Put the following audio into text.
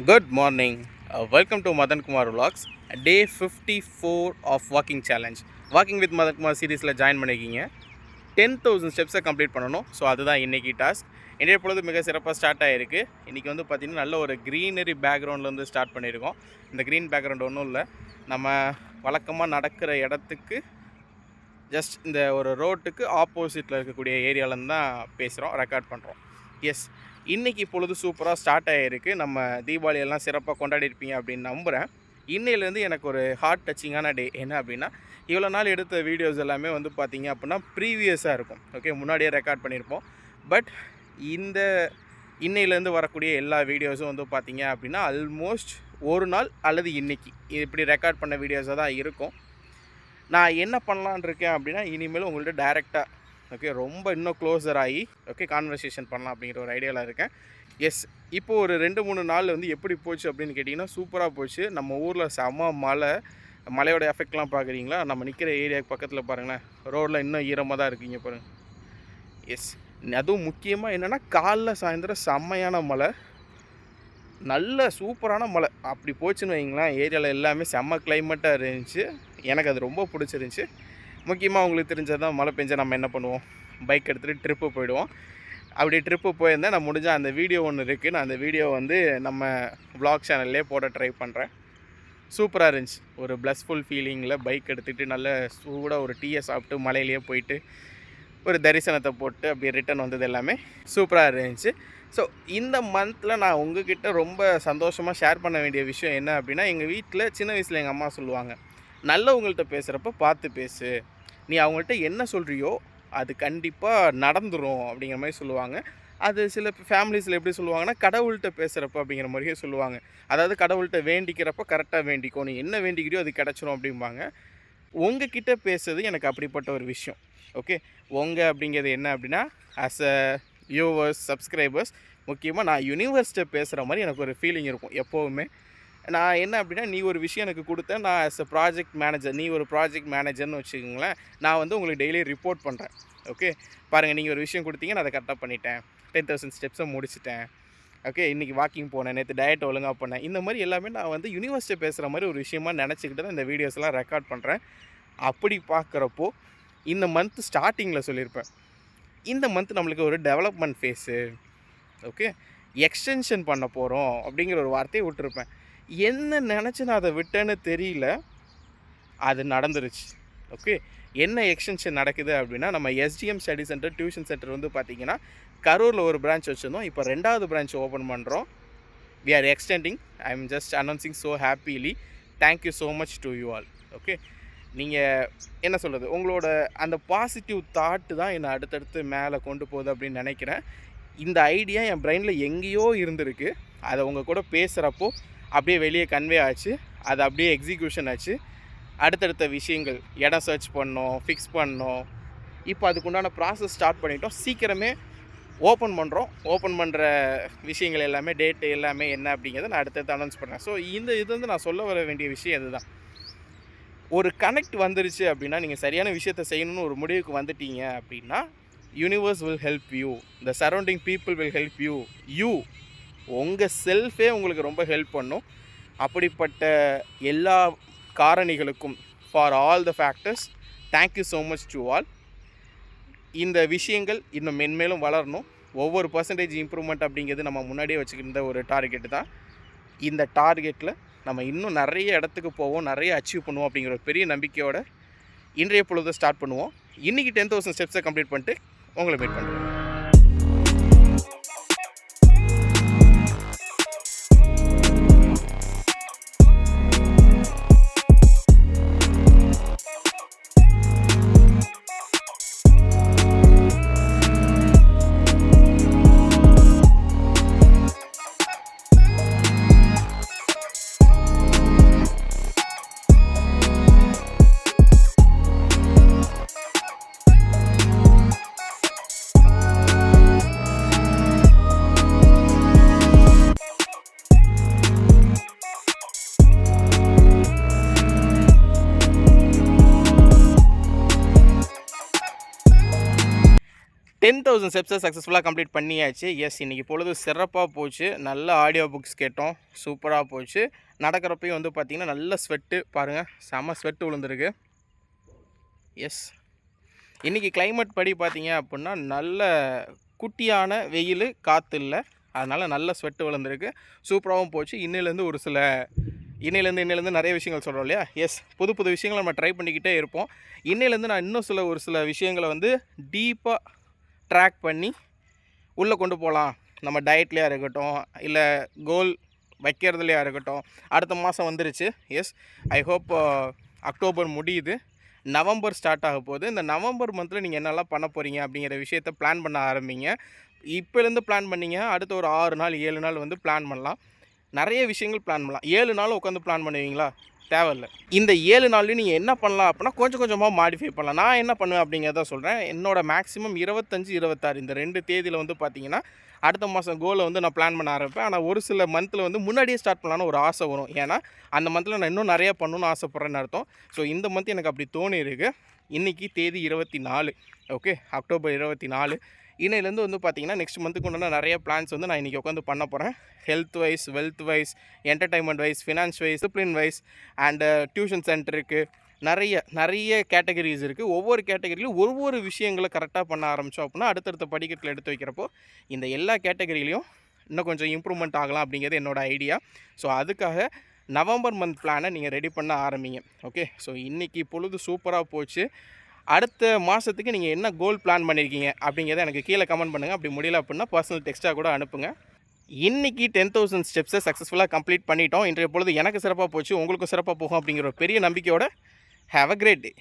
Good morning. Welcome to Madan Kumar Vlogs. Day 54 of Walking Challenge. Walking with Madan Kumar சீரீஸில் join பண்ணிக்கிங்க. 10,000 ஸ்டெப்ஸை complete பண்ணணும். So அதுதான் இன்றைக்கி task. இன்றைய பொழுது மிக சிறப்பாக ஸ்டார்ட் ஆகிருக்கு. இன்றைக்கி வந்து பார்த்திங்கன்னா நல்ல ஒரு க்ரீனரி பேக்ரவுண்ட்லேருந்து ஸ்டார்ட் பண்ணியிருக்கோம். இந்த க்ரீன் பேக்ரவுண்ட் ஒன்றும் இல்லை, நம்ம வழக்கமாக நடக்கிற இடத்துக்கு ஜஸ்ட் இந்த ஒரு ரோட்டுக்கு ஆப்போசிட்டில் இருக்கக்கூடிய ஏரியாவிலேருந்து தான் பேசுகிறோம், ரெக்கார்ட் பண்ணுறோம். எஸ், இன்றைக்கி பொழுது சூப்பராக ஸ்டார்ட் ஆகிருக்கு. நம்ம தீபாவளி எல்லாம் சிறப்பாக கொண்டாடிருப்பீங்க அப்படின்னு நம்புகிறேன். இன்னையிலேருந்து எனக்கு ஒரு ஹார்ட் டச்சிங்கான டே. என்ன அப்படின்னா, இவ்வளோ நாள் எடுத்த வீடியோஸ் எல்லாமே வந்து பார்த்திங்க அப்படின்னா ப்ரீவியஸாக இருக்கும். ஓகே, முன்னாடியே ரெக்கார்ட் பண்ணியிருப்போம். பட் இந்த இன்னையிலேருந்து வரக்கூடிய எல்லா வீடியோஸும் வந்து பார்த்திங்க அப்படின்னா ஆல்மோஸ்ட் ஒரு நாள் அல்லது இன்றைக்கி இப்படி ரெக்கார்ட் பண்ண வீடியோஸாக தான் இருக்கும். நான் என்ன பண்ணலான் இருக்கேன் அப்படின்னா, இனிமேல் உங்கள்கிட்ட டைரெக்டாக ஓகே ரொம்ப இன்னும் க்ளோஸர் ஆகி ஓகே கான்வர்சேஷன் பண்ணலாம் அப்படிங்கிற ஒரு ஐடியாவில் இருக்கேன். எஸ், இப்போது ஒரு 2-3 நாள் வந்து எப்படி போச்சு அப்படின்னு கேட்டிங்கன்னா சூப்பராக போச்சு. நம்ம ஊரில் செம மழையோட எஃபெக்ட்லாம் பார்க்குறீங்களா? நம்ம நிற்கிற ஏரியாவுக்கு பக்கத்தில் பாருங்களேன், ரோடில் இன்னும் ஈரமாக தான் இருக்கீங்க பாருங்கள். எஸ், அதுவும் முக்கியமாக என்னென்னா காலைல சாயந்தரம் செம்மையான மழை, நல்ல சூப்பரான மழை அப்படி போச்சுன்னு வைங்களேன். ஏரியாவில் எல்லாமே செம்ம கிளைமேட்டாக இருந்துச்சு. எனக்கு அது ரொம்ப பிடிச்சிருந்துச்சி. முக்கியமாக உங்களுக்கு தெரிஞ்சது தான், மழை பெஞ்சால் நம்ம என்ன பண்ணுவோம், பைக் எடுத்துகிட்டு ட்ரிப்பு போயிடுவோம். அப்படி ட்ரிப்பு போயிருந்தேன். நான் முடிஞ்சால் அந்த வீடியோ ஒன்று இருக்குது. நான் அந்த வீடியோ வந்து நம்ம வ்ளாக் சேனல்லே போட ட்ரை பண்ணுறேன். சூப்பராக இருந்துச்சு. ஒரு ப்ளஸ்ஃபுல் ஃபீலிங்கில் பைக் எடுத்துகிட்டு நல்ல சூடாக ஒரு டீயை சாப்பிட்டு மலையிலேயே போயிட்டு ஒரு தரிசனத்தை போட்டு அப்படியே ரிட்டன் வந்தது எல்லாமே சூப்பராக இருந்துச்சு. ஸோ இந்த மந்தில் நான் உங்ககிட்ட ரொம்ப சந்தோஷமாக ஷேர் பண்ண வேண்டிய விஷயம் என்ன அப்படின்னா, எங்கள் வீட்டில் சின்ன வயசில் எங்கள் அம்மா சொல்லுவாங்க, நல்லவங்கள்ட்ட பேசுகிறப்ப பார்த்து பேசு, நீ அவங்கள்ட்ட என்ன சொல்கிறியோ அது கண்டிப்பாக நடந்துடும் அப்படிங்கிற மாதிரி சொல்லுவாங்க. அது சில ஃபேமிலிஸில் எப்படி சொல்லுவாங்கன்னா, கடவுள்கிட்ட பேசுகிறப்ப அப்படிங்கிற மாதிரியே சொல்லுவாங்க. அதாவது கடவுள்கிட்ட வேண்டிக்கிறப்ப கரெக்டாக வேண்டிக்கோ, நீ என்ன வேண்டிக்கிறியோ அது கிடச்சிரும் அப்படிம்பாங்க. உங்ககிட்ட பேசுறது எனக்கு அப்படிப்பட்ட ஒரு விஷயம். ஓகே, உங்கள் அப்படிங்கிறது என்ன அப்படின்னா, ஆஸ் அ வியூவர்ஸ், சப்ஸ்கிரைபர்ஸ், முக்கியமாக நான் யூனிவர்ஸ்கிட்ட பேசுகிற மாதிரி எனக்கு ஒரு ஃபீலிங் இருக்கும் எப்போவுமே. நான் என்ன அப்படின்னா, நீ ஒரு விஷயம் எனக்கு கொடுத்த, நான் ஆஸ் அ ப்ராஜெக்ட் மேனேஜர், நீ ஒரு ப்ராஜெக்ட் மேனேஜர்னு வச்சுக்கோங்களேன், நான் வந்து உங்களுக்கு டெய்லி ரிப்போர்ட் பண்ணுறேன். ஓகே, பாருங்கள், நீங்கள் ஒரு விஷயம் கொடுத்தீங்க, நான் அதை கரெக்டாக பண்ணிட்டேன், 10,000 ஸ்டெப்ஸை முடிச்சிட்டேன். ஓகே, இன்றைக்கி வாக்கிங் போனேன், நேற்று டயட் ஒழுங்காக பண்ணேன். இந்த மாதிரி எல்லாமே நான் வந்து யூனிவர்ஸ்ட்டை பேசுகிற மாதிரி ஒரு விஷயமா நினச்சிக்கிட்டு தான் இந்த வீடியோஸ்லாம் ரெக்கார்ட் பண்ணுறேன். அப்படி பார்க்குறப்போ இந்த மந்த் ஸ்டார்டிங்கில் சொல்லியிருப்பேன், இந்த மந்த் நம்மளுக்கு ஒரு டெவலப்மெண்ட் ஃபேஸு, ஓகே எக்ஸ்டென்ஷன் பண்ண போகிறோம் அப்படிங்கிற ஒரு வார்த்தையை விட்டுருப்பேன். என்ன நினச்சி நான் அதை விட்டேன்னு தெரியல, அது நடந்துருச்சு. ஓகே, என்ன எக்ஸ்டென்ஷன் நடக்குது அப்படின்னா, நம்ம STM study centre tuition centre வந்து பார்த்திங்கன்னா கரூரில் ஒரு பிரான்ச் வச்சுருந்தோம். இப்போ 2வது பிரான்ச் ஓப்பன் பண்ணுறோம். We are extending. I am just announcing so happily. Thank you so much to you all. Okay, நீங்கள் என்ன சொல்கிறது, உங்களோட அந்த பாசிட்டிவ் தாட்டு தான் என்னை அடுத்தடுத்து மேலே கொண்டு போகுது அப்படின்னு நினைக்கிறேன். இந்த ஐடியா என் பிரெயினில் எங்கேயோ இருந்திருக்கு. அதை உங்கள் கூட பேசுகிறப்போ அப்படியே வெளியே கன்வே ஆச்சு, அது அப்படியே எக்ஸிக்யூஷன் ஆச்சு. அடுத்தடுத்த விஷயங்கள், இடம் சர்ச் பண்ணோம், ஃபிக்ஸ் பண்ணோம். இப்போ அதுக்குண்டான ப்ராசஸ் ஸ்டார்ட் பண்ணிட்டோம். சீக்கிரமே ஓப்பன் பண்ணுறோம். ஓப்பன் பண்ணுற விஷயங்கள் எல்லாமே, டேட்டு எல்லாமே என்ன அப்படிங்கிறத நான் அடுத்தடுத்து அனௌன்ஸ் பண்ணுறேன். ஸோ இது வந்து நான் சொல்ல வர வேண்டிய விஷயம் இதுதான். ஒரு கனெக்ட் வந்துருச்சு அப்படின்னா, நீங்கள் சரியான விஷயத்தை செய்யணும்னு ஒரு முடிவுக்கு வந்துட்டீங்க அப்படின்னா, universe will help you, the surrounding people will help you உங்கள் செல்ஃபே உங்களுக்கு ரொம்ப ஹெல்ப் பண்ணும். அப்படிப்பட்ட எல்லா காரணிகளுக்கும், for all the factors, thank you so much to all. இந்த விஷயங்கள் இன்னும் மென்மேலும் வளரணும். ஒவ்வொரு பர்சன்டேஜ் இம்ப்ரூவ்மெண்ட் அப்படிங்கிறது நம்ம முன்னாடியே வச்சுக்கிட்ட ஒரு டார்கெட்டு தான். இந்த டார்கெட்டில் நம்ம இன்னும் நிறைய இடத்துக்கு போவோம், நிறைய அச்சீவ் பண்ணுவோம் அப்படிங்கிற ஒரு பெரிய நம்பிக்கையோடு இன்றைய பொழுது ஸ்டார்ட் பண்ணுவோம். இன்றைக்கி 10,000 ஸ்டெப்ஸை கம்ப்ளீட் பண்ணிட்டு உங்களை மீட் பண்ணுறேன். 10,000 ஸ்டெப்ஸை சக்ஸஸ்ஃபுல்லாக கம்ப்ளீட் பண்ணியாச்சு. எஸ், இன்றைக்கி பொழுது சிறப்பாக போச்சு. நல்ல ஆடியோ புக்ஸ் கேட்டோம், சூப்பராக போச்சு. நடக்கிறப்பையும் வந்து பார்த்திங்கன்னா நல்ல ஸ்வெட்டு பாருங்கள், செம ஸ்வெட்டு விழுந்துருக்கு. எஸ், இன்றைக்கி கிளைமேட் படி பார்த்திங்க அப்படின்னா நல்ல குட்டியான வெயில், காற்று இல்லை, அதனால் நல்ல ஸ்வெட்டு விழுந்துருக்கு. சூப்பராகவும் போச்சு. இன்னையிலேருந்து நிறைய விஷயங்கள் சொல்கிறோம் இல்லையா? எஸ், புது புது விஷயங்களை நம்ம ட்ரை பண்ணிக்கிட்டே இருப்போம். இன்னையிலேருந்து நான் இன்னும் ஒரு சில விஷயங்களை வந்து டீப்பாக ட்ராக் பண்ணி உள்ளே கொண்டு போகலாம். நம்ம டயட்லேயா இருக்கட்டும், இல்லை கோல் வைக்கிறதுலையா இருக்கட்டும். அடுத்த மாதம் வந்துருச்சு. எஸ், ஐ ஹோப் அக்டோபர் முடியுது, நவம்பர் ஸ்டார்ட் ஆக போகுது. இந்த நவம்பர் மந்தில் நீங்கள் என்னெல்லாம் பண்ண போகிறீங்க அப்படிங்கிற விஷயத்த பிளான் பண்ண ஆரம்பிங்க. இப்போலேருந்து பிளான் பண்ணிங்க, அடுத்த ஒரு 6 நாள் 7 நாள் வந்து பிளான் பண்ணலாம். நிறைய விஷயங்கள் பிளான் பண்ணலாம். 7 நாள் உட்காந்து பிளான் பண்ணுவீங்களா? தேவையில்லை. இந்த 7 நாள்லையும் நீங்கள் என்ன பண்ணலாம் அப்படின்னா கொஞ்சம் கொஞ்சமாக மாடிஃபை பண்ணலாம். நான் என்ன பண்ணுவேன் அப்படிங்கிறத சொல்கிறேன். என்னோட மேக்ஸிமம் 25, 26 இந்த 2 தேதியில் வந்து பார்த்திங்கன்னா அடுத்த மாதம் கோலை வந்து நான் பிளான் பண்ண ஆரம்பிப்பேன். ஆனால் ஒரு சில மந்தில் வந்து முன்னாடியே ஸ்டார்ட் பண்ணலான்னு ஒரு ஆசை வரும். ஏன்னா அந்த மந்தில் நான் இன்னும் நிறையா பண்ணணும்னு ஆசைப்பட்றேன்னு அர்த்தம். ஸோ இந்த மந்த் எனக்கு அப்படி தோணி இருக்குது. இன்றைக்கி தேதி 24, ஓகே, அக்டோபர் 24. இன்னையிலேருந்து வந்து பார்த்திங்கன்னா நெக்ஸ்ட் மந்த்துக்கு உண்டான நிறைய பிளான்ஸ் வந்து நான் இன்றைக்கி உட்காந்து பண்ண போகிறேன். Health wise, wealth wise, entertainment wise, finance wise, discipline wise and tuition centre இருக்குது. நிறைய கேட்டகரிஸ் இருக்குது. ஒவ்வொரு கேட்டகரியிலும் ஒவ்வொரு விஷயங்களை கரெக்டாக பண்ண ஆரம்பித்தோம் அப்படின்னா அடுத்தடுத்த படிக்கட்டில் எடுத்து வைக்கிறப்போ இந்த எல்லா கேட்டகரியிலையும் இன்னும் கொஞ்சம் இம்ப்ரூவ்மெண்ட் ஆகலாம் அப்படிங்கிறது என்னோடய ஐடியா. ஸோ அதுக்காக நவம்பர் மந்த் பிளானை நீங்கள் ரெடி பண்ண ஆரம்பிங்க. ஓகே, ஸோ இன்றைக்கி பொழுது சூப்பராக போச்சு. அடுத்த மாதத்துக்கு நீங்கள் என்ன கோல் பிளான் பண்ணியிருக்கீங்க அப்படிங்கிறத எனக்கு கீழே கமெண்ட் பண்ணுங்கள். அப்படி முடியல அப்படின்னா பர்சனல் டெக்ஸ்ட்டாக கூட அனுப்புங்க. இன்றைக்கி 10,000 ஸ்டெப்ஸை சக்ஸஸ்ஃபுல்லாக கம்ப்ளீட் பண்ணிட்டோம். இன்றைய பொழுது எனக்கு சிறப்பாக போச்சு, உங்களுக்கும் சிறப்பாக போகும் அப்படிங்கிற ஒரு பெரிய நம்பிக்கையோட ஹேவ் அ கிரேட் டே.